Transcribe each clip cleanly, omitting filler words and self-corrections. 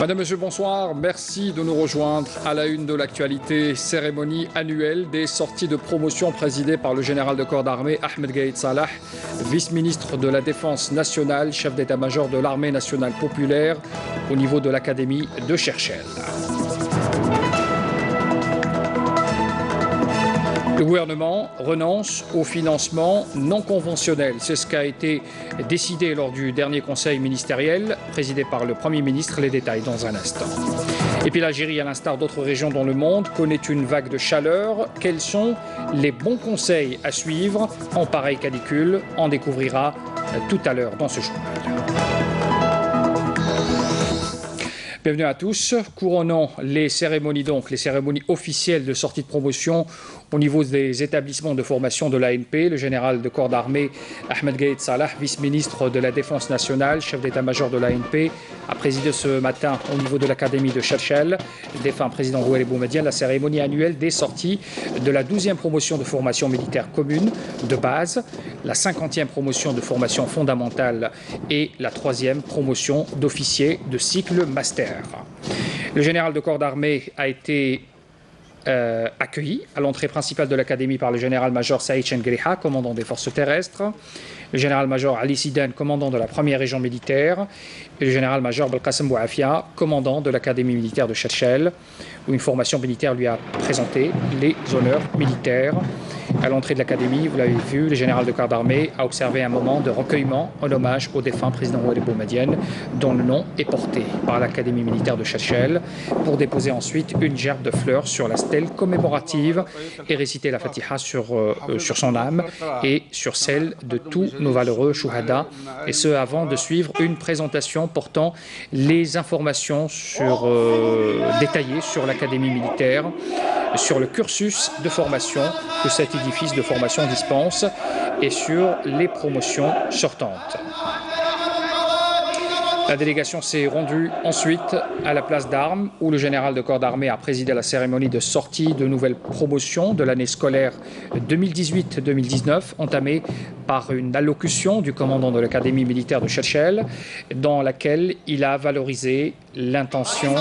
Madame, Monsieur, bonsoir. Merci de nous rejoindre à la une de l'actualité. Cérémonie annuelle des sorties de promotion présidée par le général de corps d'armée Ahmed Gaïd Salah, vice-ministre de la Défense nationale, chef d'état-major de l'armée nationale populaire au niveau de l'académie de Cherchell. Le gouvernement renonce au financement non conventionnel. C'est ce qui a été décidé lors du dernier conseil ministériel présidé par le Premier ministre. Les détails dans un instant. Et puis l'Algérie, à l'instar d'autres régions dans le monde, connaît une vague de chaleur. Quels sont les bons conseils à suivre en pareille canicule? On découvrira tout à l'heure dans ce journal. Bienvenue à tous. Couronnons les cérémonies officielles de sortie de promotion au niveau des établissements de formation de l'ANP. Le général de corps d'armée Ahmed Gaïd Salah, vice-ministre de la Défense nationale, chef d'état-major de l'ANP, a présidé ce matin au niveau de l'académie de Cherchell, défunt président Rouel Boumediene, la cérémonie annuelle des sorties de la 12e promotion de formation militaire commune de base, la 50e promotion de formation fondamentale et la 3e promotion d'officier de cycle master. Le général de corps d'armée a été accueilli à l'entrée principale de l'académie par le général-major Saïd Chengriha, commandant des forces terrestres, le général-major Ali Sidan, commandant de la première région militaire, et le général-major Belkacem Bouafia, commandant de l'académie militaire de Cherchell, où une formation militaire lui a présenté les honneurs militaires. À l'entrée de l'académie, vous l'avez vu, le général de corps d'armée a observé un moment de recueillement en hommage au défunt président Rouel Boumediene, dont le nom est porté par l'académie militaire de Cherchell, pour déposer ensuite une gerbe de fleurs sur la stèle commémorative et réciter la Fatiha sur son âme et sur celle de tous nos valeureux chouhada, et ce avant de suivre une présentation portant les informations détaillées sur l'académie militaire, sur le cursus de formation que cet édifice de formation dispense et sur les promotions sortantes. La délégation s'est rendue ensuite à la place d'Armes, où le général de corps d'armée a présidé la cérémonie de sortie de nouvelles promotions de l'année scolaire 2018-2019, entamée par une allocution du commandant de l'académie militaire de Cherchell, dans laquelle il a valorisé l'attention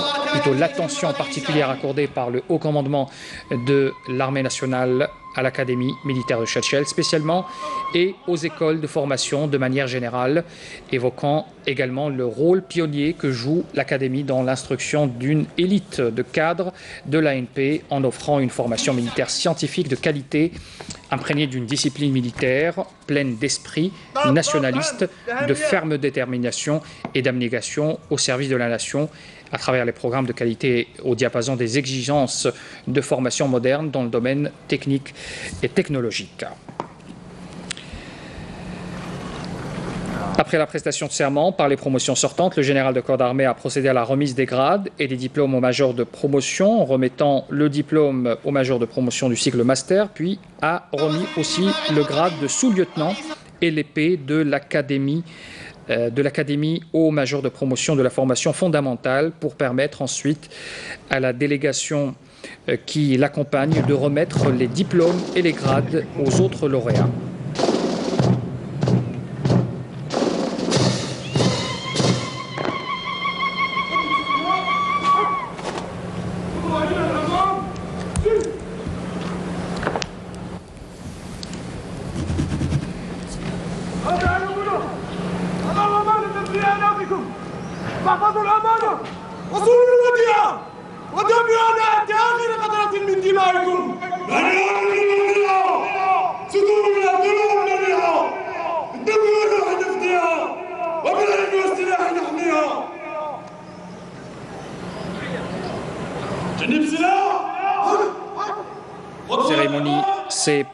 particulière accordée par le haut commandement de l'armée nationale à l'académie militaire de Cherchell spécialement et aux écoles de formation de manière générale, évoquant également le rôle pionnier que joue l'académie dans l'instruction d'une élite de cadres de l'ANP en offrant une formation militaire scientifique de qualité, imprégnée d'une discipline militaire pleine d'esprit nationaliste, de ferme détermination et d'abnégation au service de la nation, à travers les programmes de qualité au diapason des exigences de formation moderne dans le domaine technique et technologique. Après la prestation de serment par les promotions sortantes, le général de corps d'armée a procédé à la remise des grades et des diplômes aux majors de promotion, en remettant le diplôme au major de promotion du cycle master, puis a remis aussi le grade de sous-lieutenant et l'épée de l'académie au major de promotion de la formation fondamentale, pour permettre ensuite à la délégation qui l'accompagne de remettre les diplômes et les grades aux autres lauréats. واحفظوا الأمانة وصولوا الوديعة ودموا أنات آخر قطرة من دمائكم. صدورنا ضلوعنا بها دموا روح نفديها وبالعلم والسلاح نحميها. جنب سلاح. La cérémonie s'est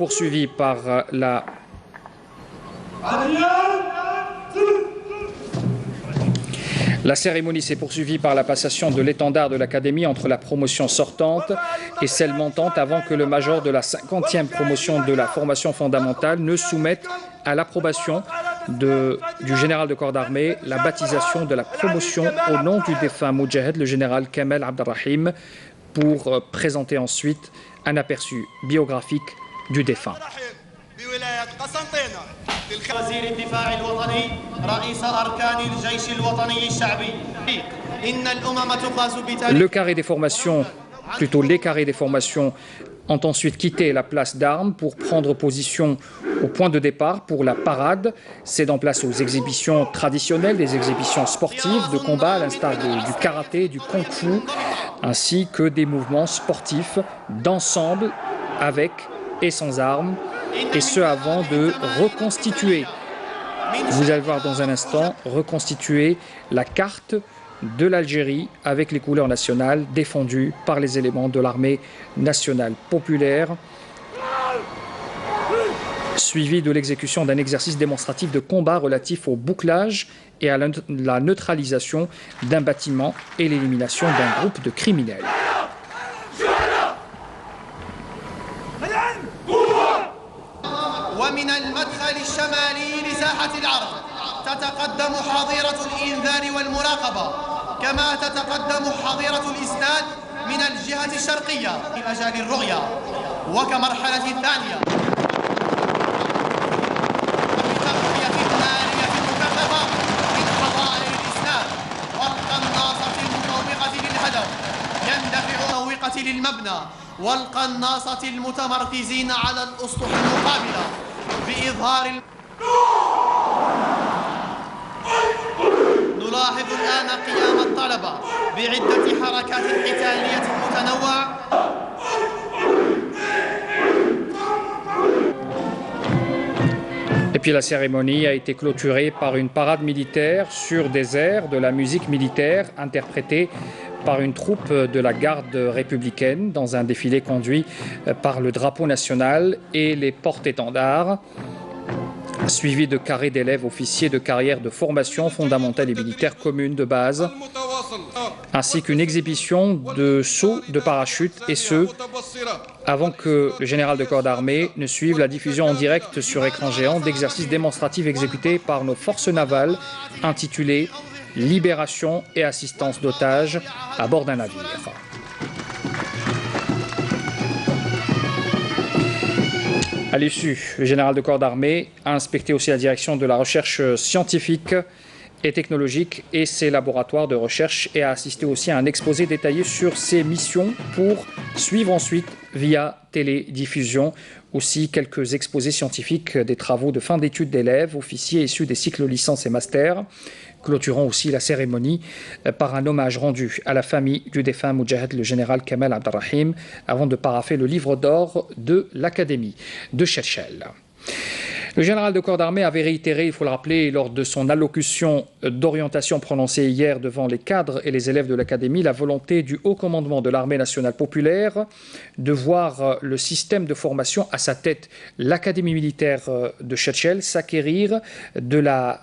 poursuivie par la passation de l'étendard de l'académie entre la promotion sortante et celle montante, avant que le major de la 50e promotion de la formation fondamentale ne soumette à l'approbation du général de corps d'armée la baptisation de la promotion au nom du défunt Moudjahed, le général Kamel Abdelrahim, pour présenter ensuite un aperçu biographique du défunt. وزير الدفاع الوطني رئيس أركان الجيش الوطني الشعبي Le carré des formations, plutôt les carrés des formations, ont ensuite quitté la place d'armes pour prendre position au point de départ pour la parade, cédant place aux exhibitions traditionnelles, des exhibitions sportives de combat à l'instar du karaté, du kung-fu, ainsi que des mouvements sportifs d'ensemble avec et sans armes, et ce avant de reconstituer, vous allez voir dans un instant, reconstituer la carte de l'Algérie avec les couleurs nationales défendues par les éléments de l'armée nationale populaire, suivi de l'exécution d'un exercice démonstratif de combat relatif au bouclage et à la neutralisation d'un bâtiment et l'élimination d'un groupe de criminels. ومن المدخل الشمالي لساحة العرض تتقدم حظيرة الإنذار والمراقبة كما تتقدم حظيرة الإسناد من الجهة الشرقية في مجال الرؤية وكمرحلة ثانية بتغطية النارية المكثفة من حظائر الإسناد والقناصة المطوقة للهدف يندفع المطوقة للمبنى والقناصة المتمركزين على الأسطح المقابلة بإظهار نلاحظ الآن قيام الطلبة بعدة حركات قتالية متنوعة. Et puis la cérémonie a été clôturée par une parade militaire sur des airs de la musique militaire interprétée par une troupe de la garde républicaine dans un défilé conduit par le drapeau national et les porte-étendards, suivi de carrés d'élèves officiers de carrière de formation fondamentale et militaire commune de base, ainsi qu'une exhibition de saut de parachute, et ce, avant que le général de corps d'armée ne suive la diffusion en direct sur écran géant d'exercices démonstratifs exécutés par nos forces navales intitulés « Libération et assistance d'otages à bord d'un navire ». À l'issue, le général de corps d'armée a inspecté aussi la direction de la recherche scientifique et technologique et ses laboratoires de recherche et a assisté aussi à un exposé détaillé sur ses missions pour suivre ensuite via télédiffusion aussi quelques exposés scientifiques des travaux de fin d'études d'élèves, officiers issus des cycles licence et master, clôturant aussi la cérémonie par un hommage rendu à la famille du défunt Moudjahed, le général Kamal Abdelrahim, avant de parapher le livre d'or de l'Académie de Chechel. Le général de corps d'armée avait réitéré, il faut le rappeler, lors de son allocution d'orientation prononcée hier devant les cadres et les élèves de l'Académie, la volonté du haut commandement de l'armée nationale populaire de voir le système de formation à sa tête, l'Académie militaire de Chechel, s'enquérir de la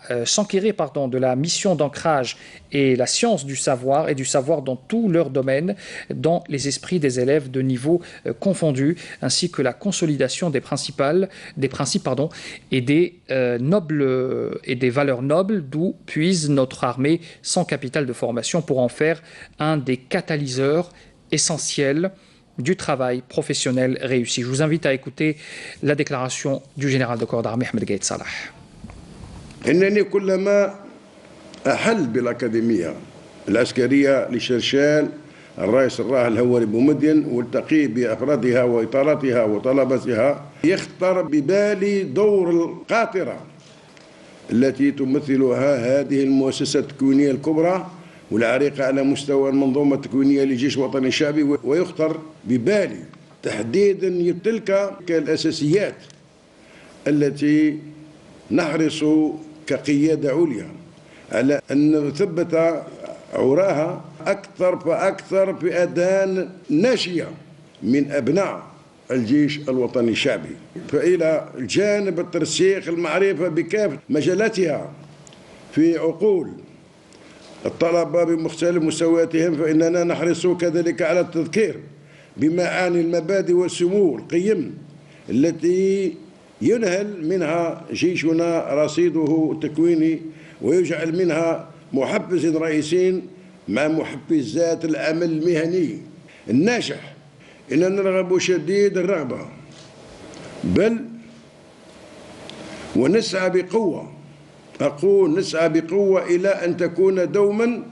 mission d'ancrage et la science du savoir et du savoir dans tous leurs domaines, dans les esprits des élèves de niveau confondus, ainsi que la consolidation des principes et des valeurs nobles, d'où puise notre armée sans capital de formation pour en faire un des catalyseurs essentiels du travail professionnel réussi. Je vous invite à écouter la déclaration du général de corps d'armée Ahmed Gaïd Salah. أحل بالأكاديمية العسكرية لشرشال الرئيس الراحل الهواري بومدين والتقي بأفرادها وإطاراتها وطلبتها يخطر ببالي دور القاطرة التي تمثلها هذه المؤسسة التكوينية الكبرى والعريقة على مستوى المنظومة التكوينية للجيش الوطني الشعبي، ويخطر ببالي تحديدا تلك الأساسيات التي نحرص كقيادة عليا على أن نثبت عراها أكثر فأكثر في أذهان ناشئة من أبناء الجيش الوطني الشعبي، فإلى الجانب الترسيخ المعرفة بكافة مجالاتها في عقول الطلبة بمختلف مستوياتهم، فإننا نحرص كذلك على التذكير بمعاني المبادئ والسمو القيم التي ينهل منها جيشنا رصيده التكويني ويجعل منها محفز رئيسي مع محفزات العمل المهني الناجح. إننا نرغب شديد الرغبة بل ونسعى بقوة، أقول نسعى بقوة إلى أن تكون دوما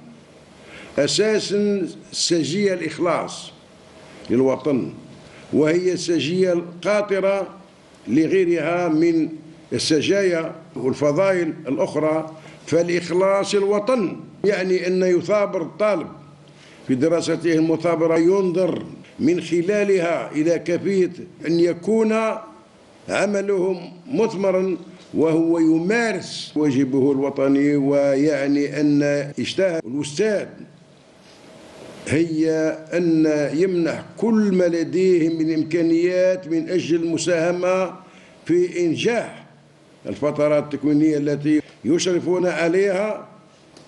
أساسا سجية الإخلاص للوطن، وهي السجية القاطرة لغيرها من السجايا والفضائل الأخرى. فالإخلاص الوطن يعني أن يثابر الطالب في دراسته المثابرة، ينظر من خلالها إلى كيفية أن يكون عمله مثمرا وهو يمارس واجبه الوطني. ويعني أن اجتهاد الأستاذ هي أن يمنح كل ما لديه من إمكانيات من أجل المساهمة في إنجاح الفترات التكوينية التي يشرفون عليها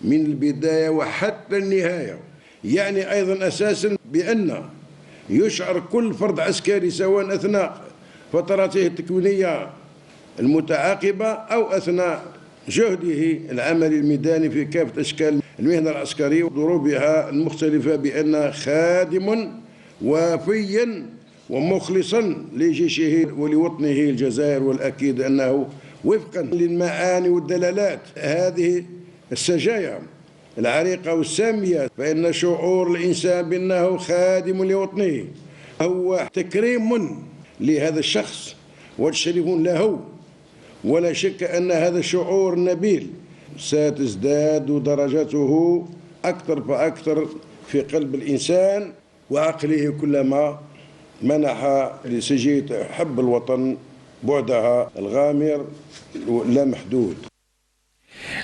من البداية وحتى النهاية. يعني أيضا أساسا بأن يشعر كل فرد عسكري سواء أثناء فتراته التكوينية المتعاقبة أو أثناء جهده العملي الميداني في كافة أشكال المهنة العسكرية وضروبها المختلفة بأن خادم وافيا ومخلصا لجيشه ولوطنه الجزائر. والأكيد أنه وفقا للمعاني والدلالات هذه السجايا العريقة والسامية، فإن شعور الإنسان بأنه خادم لوطنه هو تكريم لهذا الشخص وتشريف له، ولا شك أن هذا الشعور النبيل ستزداد درجته أكثر فأكثر في قلب الإنسان وعقله كلما منح لسجية حب الوطن بعدها الغامر لا محدود.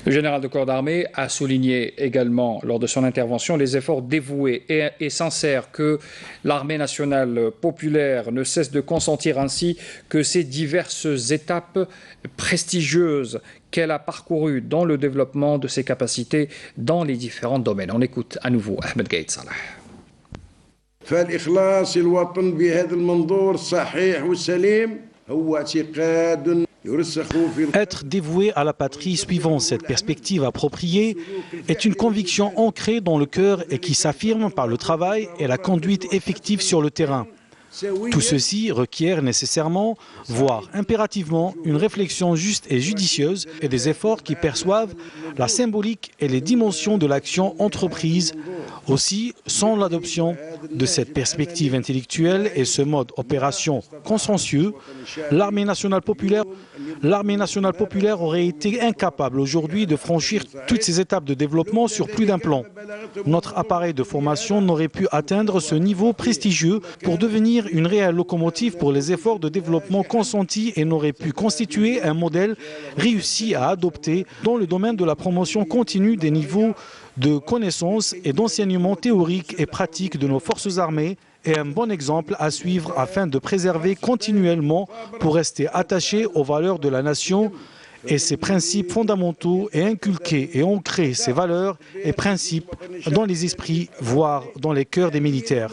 Le général de corps d'armée a souligné également lors de son intervention les efforts dévoués et sincères que l'armée nationale populaire ne cesse de consentir, ainsi que ces diverses étapes prestigieuses qu'elle a parcourues dans le développement de ses capacités dans les différents domaines. On écoute à nouveau Ahmed Gaïd Salah. فالإخلاص الوطن بهذا المنظور الصحيح والسليم هو اعتقاد. Être dévoué à la patrie suivant cette perspective appropriée est une conviction ancrée dans le cœur et qui s'affirme par le travail et la conduite effective sur le terrain. Tout ceci requiert nécessairement, voire impérativement, une réflexion juste et judicieuse et des efforts qui perçoivent la symbolique et les dimensions de l'action entreprise. Aussi, sans l'adoption de cette perspective intellectuelle et ce mode opération consciencieux, l'armée nationale populaire aurait été incapable aujourd'hui de franchir toutes ces étapes de développement sur plus d'un plan. Notre appareil de formation n'aurait pu atteindre ce niveau prestigieux pour devenir une réelle locomotive pour les efforts de développement consentis et n'aurait pu constituer un modèle réussi à adopter dans le domaine de la promotion continue des niveaux de connaissances et d'enseignement théorique et pratique de nos forces armées est un bon exemple à suivre afin de préserver continuellement pour rester attaché aux valeurs de la nation et ses principes fondamentaux et inculquer et ancrer ces valeurs et principes dans les esprits, voire dans les cœurs des militaires.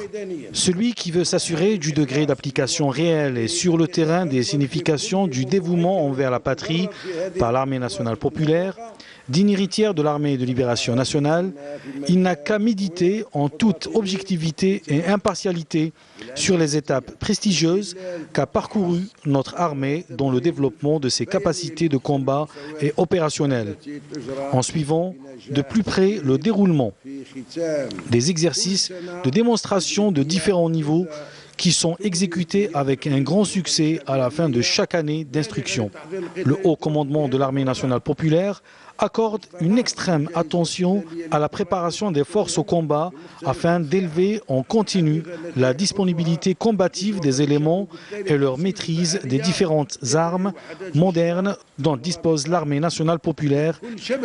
Celui qui veut s'assurer du degré d'application réel et sur le terrain des significations du dévouement envers la patrie par l'armée nationale populaire, digne héritière de l'armée de libération nationale, il n'a qu'à méditer en toute objectivité et impartialité sur les étapes prestigieuses qu'a parcourues notre armée dans le développement de ses capacités de combat et opérationnelles, en suivant de plus près le déroulement des exercices de démonstration de différents niveaux qui sont exécutés avec un grand succès à la fin de chaque année d'instruction. Le haut commandement de l'armée nationale populaire accorde une extrême attention à la préparation des forces au combat afin d'élever en continu la disponibilité combative des éléments et leur maîtrise des différentes armes modernes dont dispose l'armée nationale populaire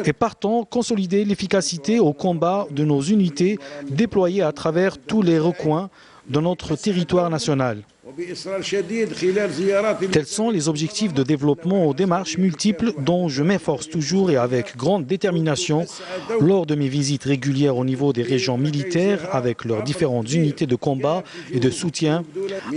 et partant consolider l'efficacité au combat de nos unités déployées à travers tous les recoins de notre territoire national. Tels sont les objectifs de développement aux démarches multiples dont je m'efforce toujours et avec grande détermination lors de mes visites régulières au niveau des régions militaires avec leurs différentes unités de combat et de soutien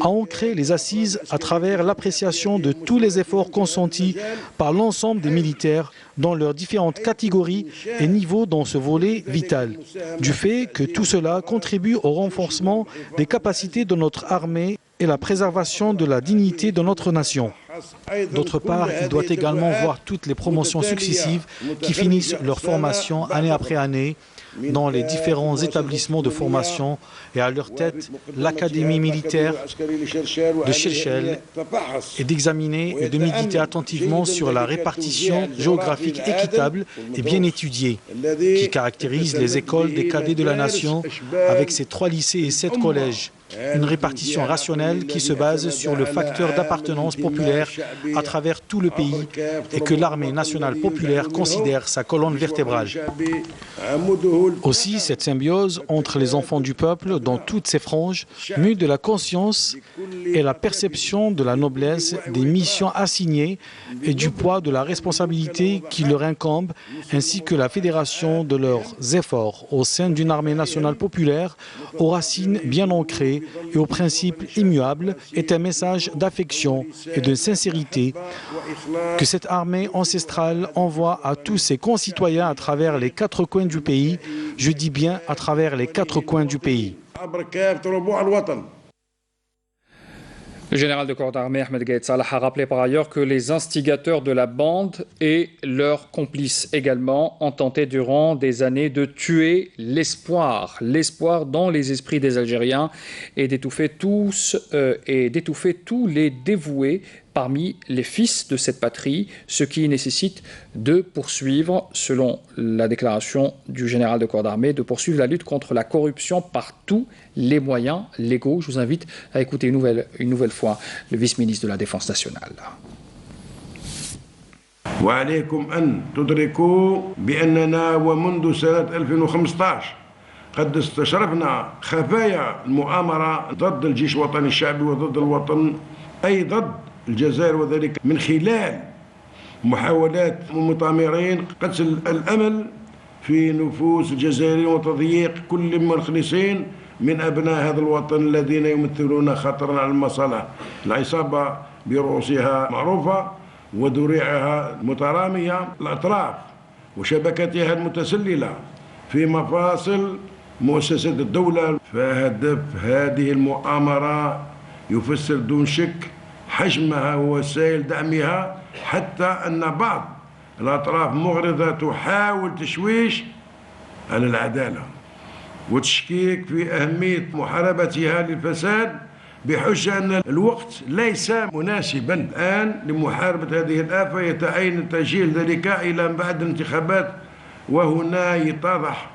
à ancrer les assises à travers l'appréciation de tous les efforts consentis par l'ensemble des militaires dans leurs différentes catégories et niveaux dans ce volet vital, du fait que tout cela contribue au renforcement des capacités de notre armée et la préservation de la dignité de notre nation. D'autre part, il doit également voir toutes les promotions successives qui finissent leur formation année après année dans les différents établissements de formation et à leur tête l'académie militaire de Chilchel et d'examiner et de méditer attentivement sur la répartition géographique équitable et bien étudiée qui caractérise les écoles des cadets de la nation avec ses 3 lycées et 7 collèges. Une répartition rationnelle qui se base sur le facteur d'appartenance populaire à travers tout le pays et que l'armée nationale populaire considère sa colonne vertébrale. Aussi, cette symbiose entre les enfants du peuple dans toutes ses franges mue de la conscience et la perception de la noblesse des missions assignées et du poids de la responsabilité qui leur incombe, ainsi que la fédération de leurs efforts au sein d'une armée nationale populaire aux racines bien ancrées et aux principes immuables est un message d'affection et de sincérité que cette armée ancestrale envoie à tous ses concitoyens à travers les 4 coins du pays. Je dis bien à travers les 4 coins du pays. Le général de corps d'armée Ahmed Gaïd Salah a rappelé par ailleurs que les instigateurs de la bande et leurs complices également ont tenté durant des années de tuer l'espoir dans les esprits des Algériens et d'étouffer tous les dévoués parmi les fils de cette patrie, ce qui nécessite de poursuivre, selon la déclaration du général de corps d'armée, de poursuivre la lutte contre la corruption par tous les moyens légaux. Je vous invite à écouter une nouvelle fois le vice-ministre de la Défense nationale. وعليكم أن تدركوا بأننا ومنذ سنة 2015 قد استشرفنا خفايا المؤامرة ضد الجيش الوطني الشعبي وضد الوطن أي ضد الجزائر، وذلك من خلال محاولات المتآمرين قتل الأمل في نفوس الجزائريين وتضييق كل المخلصين من أبناء هذا الوطن الذين يمثلون خطرا على المصالح. العصابة برؤوسها معروفة وذريعها مترامية، الأطراف وشبكتها المتسللة في مفاصل مؤسسات الدولة. فهدف هذه المؤامرة يفسر دون شك حجمها ووسائل دعمها، حتى أن بعض الأطراف مغرضة تحاول تشويش على العدالة وتشكيك في أهمية محاربتها للفساد بحجة أن الوقت ليس مناسبا الآن لمحاربة هذه الآفة، يتعين تأجيل ذلك إلى بعد الانتخابات، وهنا يتضح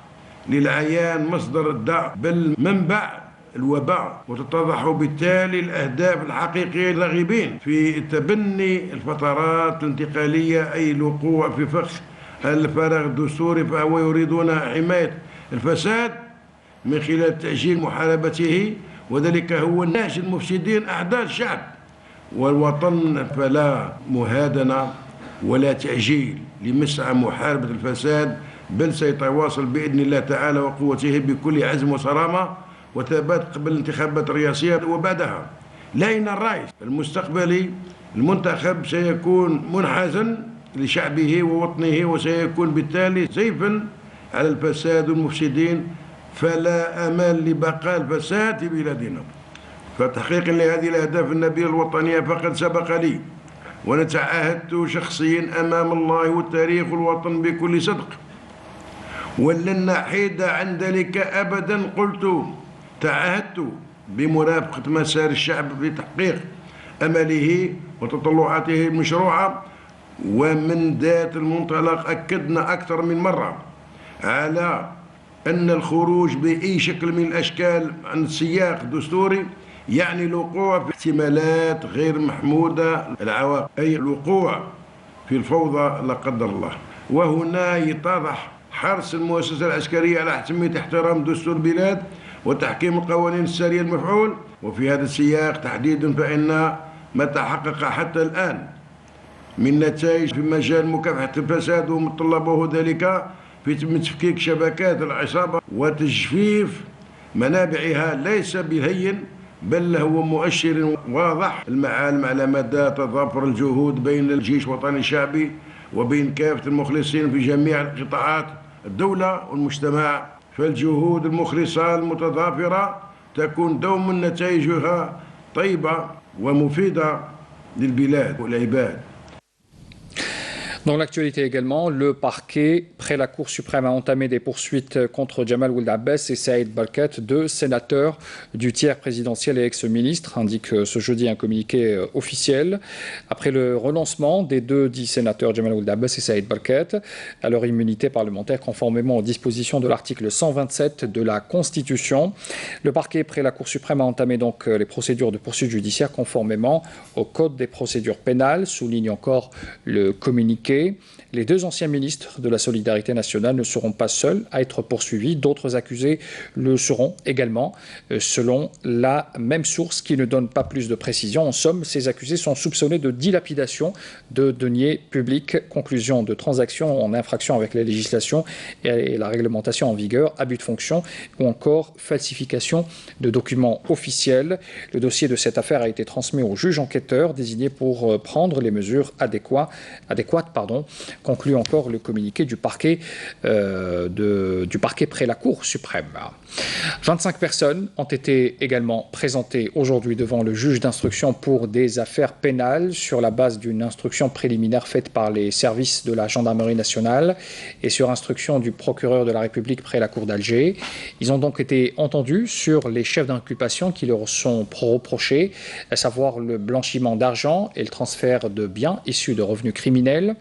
للعيان مصدر الداء بل منبع الوباء، وتتضح بالتالي الأهداف الحقيقية للراغبين في تبني الفترات الانتقالية أي الوقوع في فخ الفراغ الدستوري، فهو يريدون حماية الفساد من خلال تأجيل محاربته، وذلك هو نهج المفسدين أعداء الشعب والوطن. فلا مهادنة ولا تأجيل لمسعى محاربة الفساد، بل سيتواصل بإذن الله تعالى وقوته بكل عزم وصرامة وثبات قبل الانتخابات الرئاسية وبعدها. لأن الرئيس المستقبلي المنتخب سيكون منحازا لشعبه ووطنه، وسيكون بالتالي سيفا على الفساد والمفسدين، فلا أمل لبقاء الفساد في بلادنا. فتحقيقا لهذه الأهداف النبيلة الوطنية فقد سبق لي ونتعاهدت شخصيا أمام الله والتاريخ والوطن بكل صدق، ولن نحيد عن ذلك أبدا. قلت تعاهدت بمرافقة مسار الشعب في تحقيق أمله وتطلعاته المشروعة، ومن ذات المنطلق أكدنا أكثر من مرة على أن الخروج بأي شكل من الأشكال عن السياق الدستوري يعني الوقوع في احتمالات غير محمودة العواقب، أي الوقوع في الفوضى لا قدر الله. وهنا يتضح حرص المؤسسة العسكرية على أهمية احترام دستور البلاد وتحكيم القوانين السارية المفعول. وفي هذا السياق تحديدا فإن ما تحقق حتى الآن من نتائج في مجال مكافحة الفساد ومتطلبه ذلك في تفكيك شبكات العصابة وتجفيف منابعها ليس بالهين، بل هو مؤشر واضح المعالم على مدى تضافر الجهود بين الجيش الوطني الشعبي وبين كافة المخلصين في جميع قطاعات الدولة والمجتمع. فالجهود المخلصة المتضافرة تكون دوما نتائجها طيبة ومفيدة للبلاد والعباد. Dans l'actualité également, le parquet, près la Cour suprême, a entamé des poursuites contre Jamal Ould Abbas et Saïd Barkat, deux sénateurs du tiers présidentiel et ex-ministre, indique ce jeudi un communiqué officiel. Après le renoncement des deux dits sénateurs, Jamal Ould Abbas et Saïd Barkat, à leur immunité parlementaire conformément aux dispositions de l'article 127 de la Constitution, le parquet, près la Cour suprême, a entamé donc les procédures de poursuite judiciaire conformément au Code des procédures pénales, souligne encore le communiqué. Les deux anciens ministres de la Solidarité nationale ne seront pas seuls à être poursuivis. D'autres accusés le seront également, selon la même source qui ne donne pas plus de précision. En somme, ces accusés sont soupçonnés de dilapidation de deniers publics, conclusion de transactions en infraction avec la législation et la réglementation en vigueur, abus de fonction ou encore falsification de documents officiels. Le dossier de cette affaire a été transmis au juge enquêteur désigné pour prendre les mesures adéquates, conclut encore le communiqué du parquet près la Cour suprême. 25 personnes ont été également présentées aujourd'hui devant le juge d'instruction pour des affaires pénales sur la base d'une instruction préliminaire faite par les services de la gendarmerie nationale et sur instruction du procureur de la République près la Cour d'Alger. Ils ont donc été entendus sur les chefs d'inculpation qui leur sont reprochés, à savoir le blanchiment d'argent et le transfert de biens issus de revenus criminels,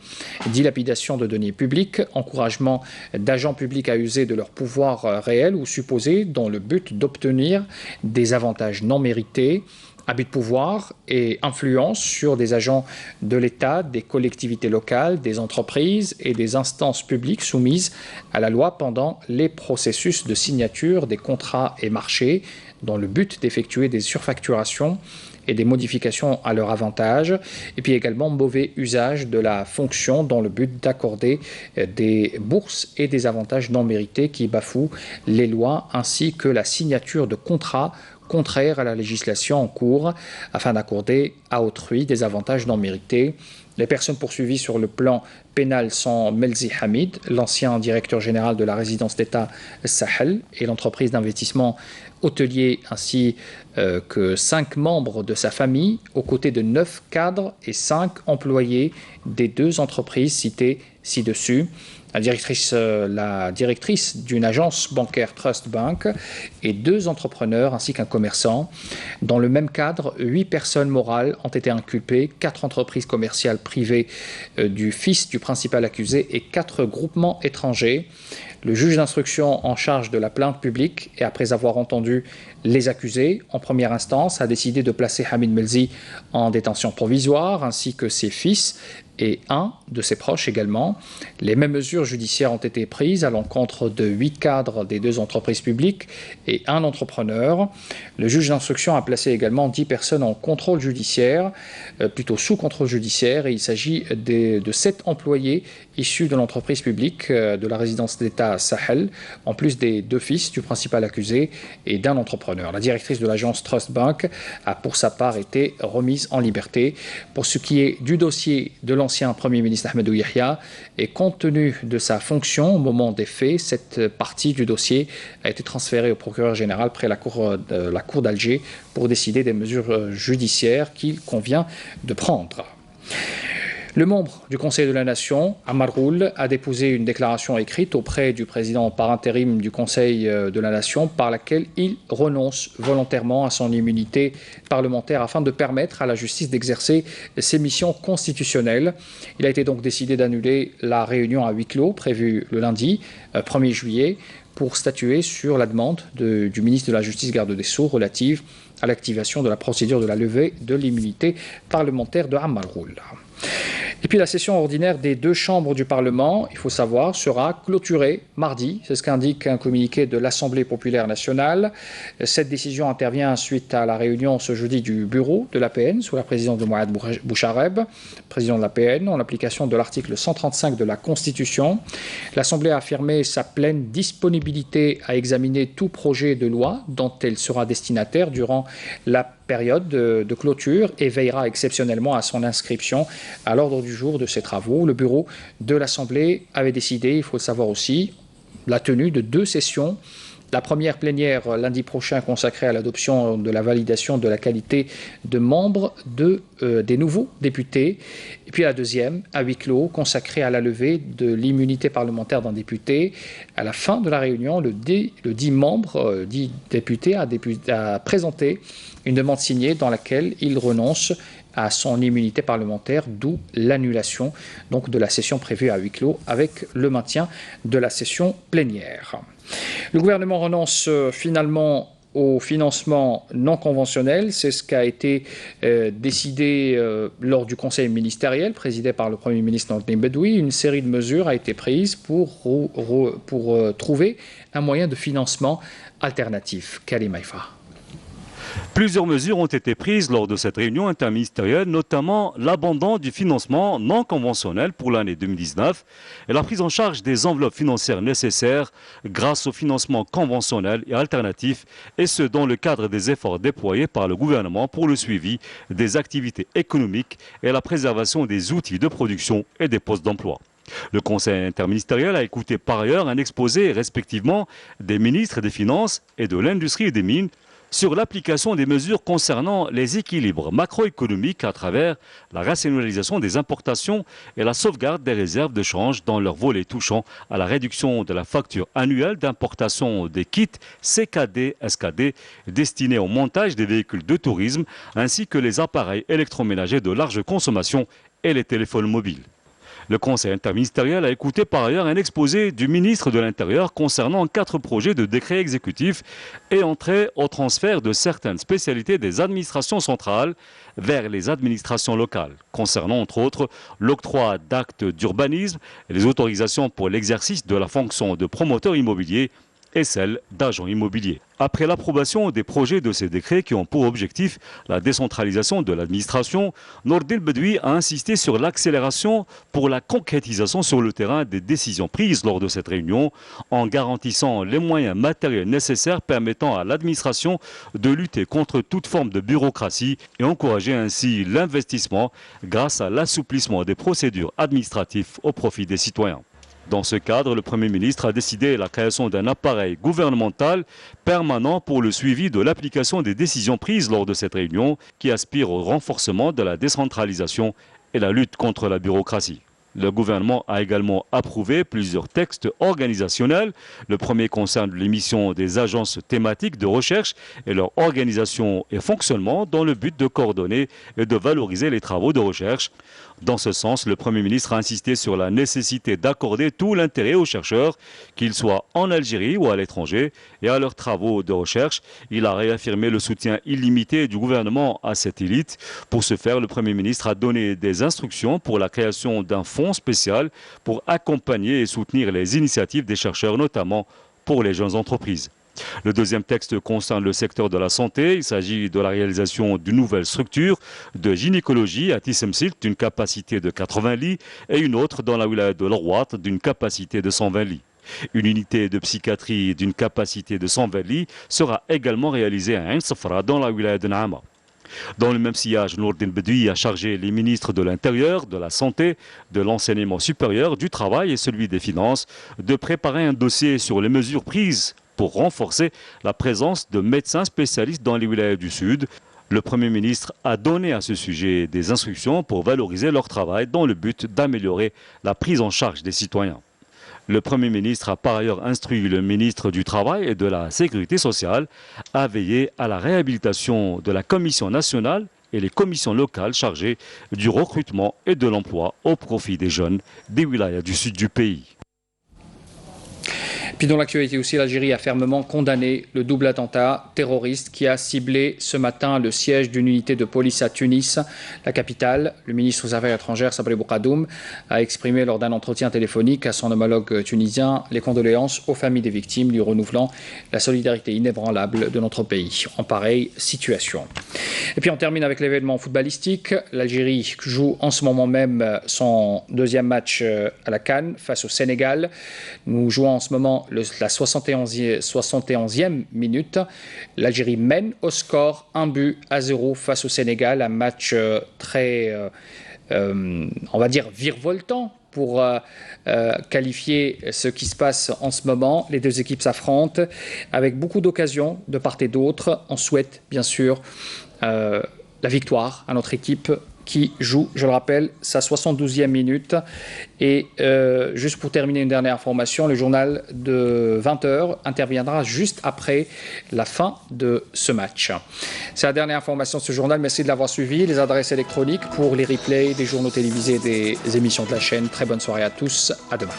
dilapidation de deniers publics, encouragement d'agents publics à user de leur pouvoir réel ou supposé dans le but d'obtenir des avantages non mérités, abus de pouvoir et influence sur des agents de l'État, des collectivités locales, des entreprises et des instances publiques soumises à la loi pendant les processus de signature des contrats et marchés, dans le but d'effectuer des surfacturations et des modifications à leur avantage, et puis également mauvais usage de la fonction dans le but d'accorder des bourses et des avantages non mérités qui bafouent les lois, ainsi que la signature de contrats contraires à la législation en cours afin d'accorder à autrui des avantages non mérités. Les personnes poursuivies sur le plan pénal sont Melzi Hamid, l'ancien directeur général de la résidence d'État Sahel et l'entreprise d'investissement hôtelier, ainsi que 5 membres de sa famille, aux côtés de 9 cadres et 5 employés des deux entreprises citées ci-dessus. La directrice d'une agence bancaire Trust Bank et 2 entrepreneurs ainsi qu'un commerçant. Dans le même cadre, 8 personnes morales ont été inculpées, 4 entreprises commerciales privées du fils du principal accusé et 4 groupements étrangers. Le juge d'instruction en charge de la plainte publique et après avoir entendu les accusés, en première instance, a décidé de placer Hamid Melzi en détention provisoire ainsi que ses fils et un de ses proches également. Les mêmes mesures judiciaires ont été prises à l'encontre de 8 cadres des 2 entreprises publiques et un entrepreneur. Le juge d'instruction a placé également 10 personnes en contrôle judiciaire, plutôt sous contrôle judiciaire, et il s'agit de 7 employés issus de l'entreprise publique de la résidence d'État Sahel, en plus des 2 fils du principal accusé et d'un entrepreneur. La directrice de l'agence Trust Bank a pour sa part été remise en liberté. Pour ce qui est du dossier de l'ancien Premier ministre Ahmadou Yahya, et compte tenu de sa fonction au moment des faits, cette partie du dossier a été transférée au procureur général près la Cour d'Alger pour décider des mesures judiciaires qu'il convient de prendre. Le membre du Conseil de la Nation, Ammar Ould, a déposé une déclaration écrite auprès du président par intérim du Conseil de la Nation par laquelle il renonce volontairement à son immunité parlementaire afin de permettre à la justice d'exercer ses missions constitutionnelles. Il a été donc décidé d'annuler la réunion à huis clos prévue le lundi 1er juillet pour statuer sur la demande du ministre de la Justice, garde des Sceaux, relative à l'activation de la procédure de la levée de l'immunité parlementaire de Ammar Ould. Et puis la session ordinaire des 2 chambres du Parlement, il faut savoir, sera clôturée mardi. C'est ce qu'indique un communiqué de l'Assemblée populaire nationale. Cette décision intervient suite à la réunion ce jeudi du bureau de l'APN sous la présidence de Mohamed Bouchareb, président de l'APN, en application de l'article 135 de la Constitution. L'Assemblée a affirmé sa pleine disponibilité à examiner tout projet de loi dont elle sera destinataire durant la période de clôture et veillera exceptionnellement à son inscription à l'ordre du jour de ses travaux. Le bureau de l'Assemblée avait décidé, il faut le savoir aussi, la tenue de 2 sessions La première plénière lundi prochain consacrée à l'adoption de la validation de la qualité de membres des nouveaux députés. Et puis la deuxième, à huis clos, consacrée à la levée de l'immunité parlementaire d'un député. À la fin de la réunion, le dit député a présenté une demande signée dans laquelle il renonce à son immunité parlementaire, d'où l'annulation donc de la session prévue à huis clos avec le maintien de la session plénière. Le gouvernement renonce finalement au financement non conventionnel. C'est ce qui a été décidé lors du conseil ministériel présidé par le Premier ministre Nourdine Bedoui. Une série de mesures a été prise pour trouver un moyen de financement alternatif. Karim Haïfa. Plusieurs mesures ont été prises lors de cette réunion interministérielle, notamment l'abandon du financement non conventionnel pour l'année 2019 et la prise en charge des enveloppes financières nécessaires grâce au financement conventionnel et alternatif, et ce dans le cadre des efforts déployés par le gouvernement pour le suivi des activités économiques et la préservation des outils de production et des postes d'emploi. Le Conseil interministériel a écouté par ailleurs un exposé respectivement des ministres des Finances et de l'Industrie et des Mines sur l'application des mesures concernant les équilibres macroéconomiques à travers la rationalisation des importations et la sauvegarde des réserves de change dans leur volet touchant à la réduction de la facture annuelle d'importation des kits CKD-SKD destinés au montage des véhicules de tourisme ainsi que les appareils électroménagers de large consommation et les téléphones mobiles. Le Conseil interministériel a écouté par ailleurs un exposé du ministre de l'Intérieur concernant 4 projets de décrets exécutifs ayant trait au transfert de certaines spécialités des administrations centrales vers les administrations locales, concernant entre autres l'octroi d'actes d'urbanisme et les autorisations pour l'exercice de la fonction de promoteur immobilier et celle d'agent immobilier. Après l'approbation des projets de ces décrets qui ont pour objectif la décentralisation de l'administration, Nourdine Bedoui a insisté sur l'accélération pour la concrétisation sur le terrain des décisions prises lors de cette réunion, en garantissant les moyens matériels nécessaires permettant à l'administration de lutter contre toute forme de bureaucratie et encourager ainsi l'investissement grâce à l'assouplissement des procédures administratives au profit des citoyens. Dans ce cadre, le Premier ministre a décidé la création d'un appareil gouvernemental permanent pour le suivi de l'application des décisions prises lors de cette réunion qui aspire au renforcement de la décentralisation et la lutte contre la bureaucratie. Le gouvernement a également approuvé plusieurs textes organisationnels. Le premier concerne l'émission des agences thématiques de recherche et leur organisation et fonctionnement dans le but de coordonner et de valoriser les travaux de recherche. Dans ce sens, le Premier ministre a insisté sur la nécessité d'accorder tout l'intérêt aux chercheurs, qu'ils soient en Algérie ou à l'étranger, et à leurs travaux de recherche. Il a réaffirmé le soutien illimité du gouvernement à cette élite. Pour ce faire, le Premier ministre a donné des instructions pour la création d'un fonds spécial pour accompagner et soutenir les initiatives des chercheurs, notamment pour les jeunes entreprises. Le deuxième texte concerne le secteur de la santé. Il s'agit de la réalisation d'une nouvelle structure de gynécologie à Tissemsilt d'une capacité de 80 lits et une autre dans la wilaya de Lorwat d'une capacité de 120 lits. Une unité de psychiatrie d'une capacité de 120 lits sera également réalisée à Ain Safra dans la wilaya de Naama. Dans le même sillage, Nourdine Bedoui a chargé les ministres de l'Intérieur, de la Santé, de l'Enseignement supérieur, du Travail et celui des Finances de préparer un dossier sur les mesures prises pour renforcer la présence de médecins spécialistes dans les wilayas du Sud. Le Premier ministre a donné à ce sujet des instructions pour valoriser leur travail dans le but d'améliorer la prise en charge des citoyens. Le Premier ministre a par ailleurs instruit le ministre du Travail et de la Sécurité sociale à veiller à la réhabilitation de la Commission nationale et les commissions locales chargées du recrutement et de l'emploi au profit des jeunes des wilayas du sud du pays. Puis dans l'actualité aussi, l'Algérie a fermement condamné le double attentat terroriste qui a ciblé ce matin le siège d'une unité de police à Tunis, la capitale. Le ministre des Affaires étrangères, Sabri Boukadoum, a exprimé lors d'un entretien téléphonique à son homologue tunisien les condoléances aux familles des victimes, lui renouvelant la solidarité inébranlable de notre pays en pareille situation. Et puis on termine avec l'événement footballistique. L'Algérie joue en ce moment même son deuxième match à la CAN face au Sénégal. Nous jouons en ce moment la 71e minute. L'Algérie mène au score 1-0 face au Sénégal. Un match très, on va dire, virevoltant pour qualifier ce qui se passe en ce moment. Les deux équipes s'affrontent avec beaucoup d'occasions de part et d'autre. On souhaite bien sûr la victoire à notre équipe qui joue, je le rappelle, sa 72e minute. Et juste pour terminer, une dernière information, le journal de 20h interviendra juste après la fin de ce match. C'est la dernière information de ce journal. Merci de l'avoir suivi. Les adresses électroniques pour les replays des journaux télévisés et des émissions de la chaîne. Très bonne soirée à tous. À demain.